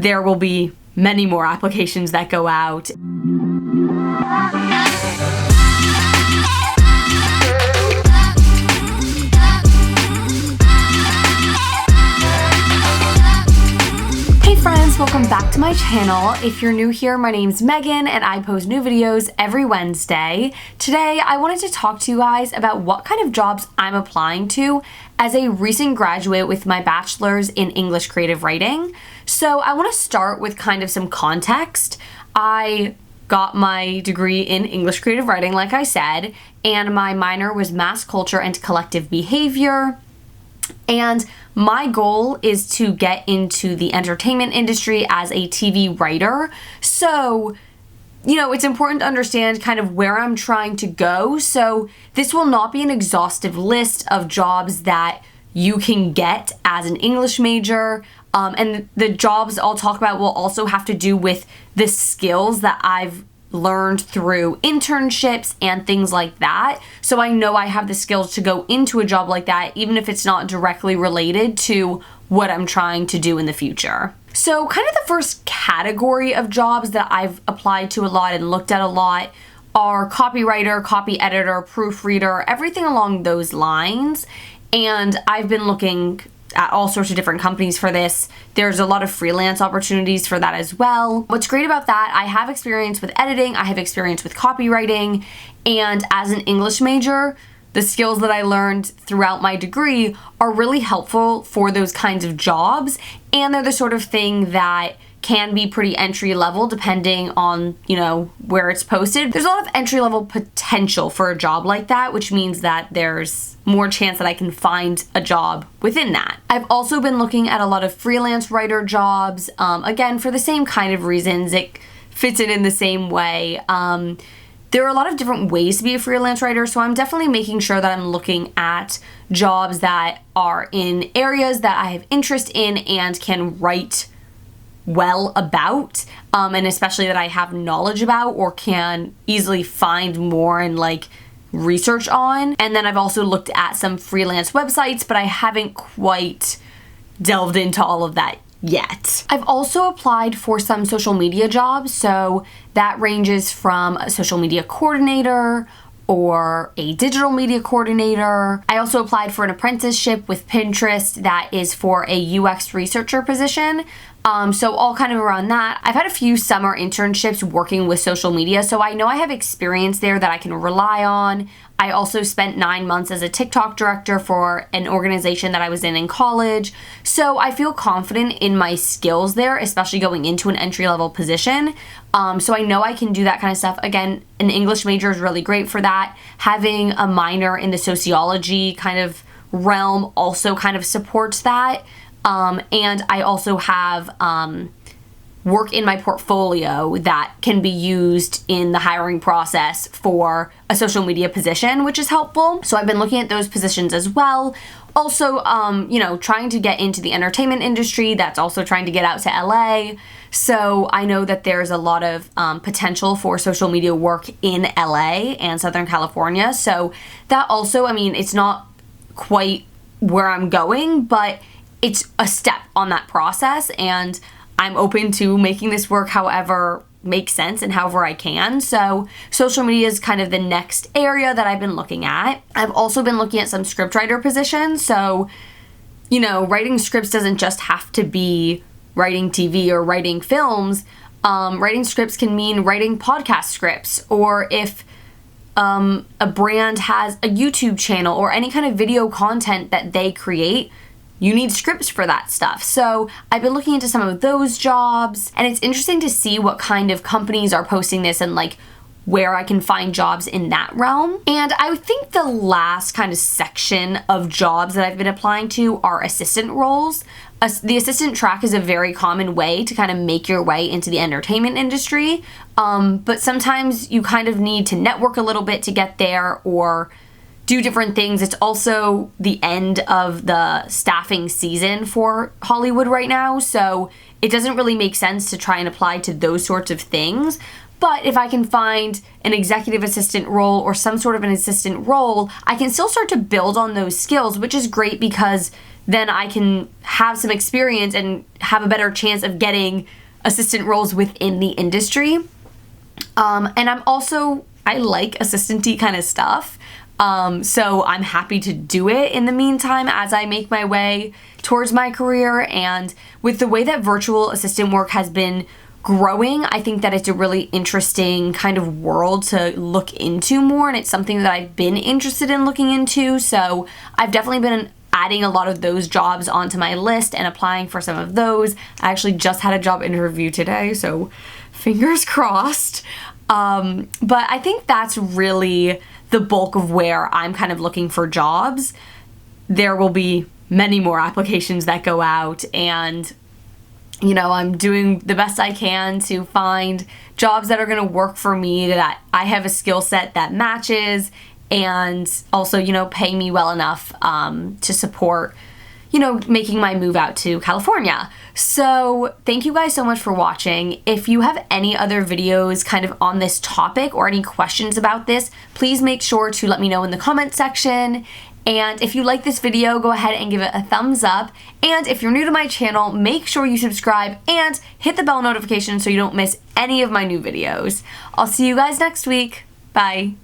there will be many more applications that go out. Hey friends, welcome back to my channel. If you're new here, my name's Megan and I post new videos every Wednesday. Today, I wanted to talk to you guys about what kind of jobs I'm applying to as a recent graduate with my bachelor's in English creative writing. So I want to start with kind of some context. I got my degree in English creative writing, like I said, and my minor was mass culture and collective behavior. And my goal is to get into the entertainment industry as a TV writer. So, it's important to understand kind of where I'm trying to go. So this will not be an exhaustive list of jobs that you can get as an English major. And the jobs I'll talk about will also have to do with the skills that I've learned through internships and things like that. So I know I have the skills to go into a job like that, even if it's not directly related to what I'm trying to do in the future. So kind of the first category of jobs that I've applied to a lot and looked at a lot are copywriter, copy editor, proofreader, everything along those lines. And I've been looking at all sorts of different companies for this. There's a lot of freelance opportunities for that as well. What's great about that, I have experience with editing, I have experience with copywriting, and as an English major, the skills that I learned throughout my degree are really helpful for those kinds of jobs, and they're the sort of thing that can be pretty entry level depending on, where it's posted. There's a lot of entry level potential for a job like that, which means that there's more chance that I can find a job within that. I've also been looking at a lot of freelance writer jobs, again, for the same kind of reasons. It fits in the same way. There are a lot of different ways to be a freelance writer, so I'm definitely making sure that I'm looking at jobs that are in areas that I have interest in and can write well about, and especially that I have knowledge about or can easily find more and research on. And then I've also looked at some freelance websites, but I haven't quite delved into all of that yet. I've also applied for some social media jobs, so that ranges from a social media coordinator or a digital media coordinator. I also applied for an apprenticeship with Pinterest that is for a UX researcher position. So all kind of around that. I've had a few summer internships working with social media, so I know I have experience there that I can rely on. I also spent 9 months as a TikTok director for an organization that I was in college. So I feel confident in my skills there, especially going into an entry-level position. So I know I can do that kind of stuff. Again, an English major is really great for that. Having a minor in the sociology kind of realm also kind of supports that. And I also have work in my portfolio that can be used in the hiring process for a social media position, which is helpful. So I've been looking at those positions as well. Also, trying to get into the entertainment industry. That's also trying to get out to LA. So I know that there's a lot of potential for social media work in LA and Southern California. So that also, it's not quite where I'm going, but it's a step on that process, and I'm open to making this work however makes sense and however I can. So social media is kind of the next area that I've been looking at. I've also been looking at some scriptwriter positions. So, writing scripts doesn't just have to be writing TV or writing films. Writing scripts can mean writing podcast scripts, or if a brand has a YouTube channel or any kind of video content that they create, you need scripts for that stuff. So I've been looking into some of those jobs, and it's interesting to see what kind of companies are posting this and where I can find jobs in that realm. And I think the last kind of section of jobs that I've been applying to are assistant roles. The assistant track is a very common way to kind of make your way into the entertainment industry, but sometimes you kind of need to network a little bit to get there or do different things. It's also the end of the staffing season for Hollywood right now, so it doesn't really make sense to try and apply to those sorts of things. But if I can find an executive assistant role or some sort of an assistant role, I can still start to build on those skills, which is great because then I can have some experience and have a better chance of getting assistant roles within the industry. And I like assistant-y kind of stuff. So I'm happy to do it in the meantime as I make my way towards my career. And with the way that virtual assistant work has been growing, I think that it's a really interesting kind of world to look into more, and it's something that I've been interested in looking into. So I've definitely been adding a lot of those jobs onto my list and applying for some of those. I actually just had a job interview today, so fingers crossed. But I think that's really the bulk of where I'm kind of looking for jobs. There will be many more applications that go out, and I'm doing the best I can to find jobs that are going to work for me, that I have a skill set that matches, and also, pay me well enough to support, making my move out to California. So thank you guys so much for watching. If you have any other videos kind of on this topic or any questions about this, please make sure to let me know in the comment section. And if you like this video, go ahead and give it a thumbs up. And if you're new to my channel, make sure you subscribe and hit the bell notification so you don't miss any of my new videos. I'll see you guys next week. Bye.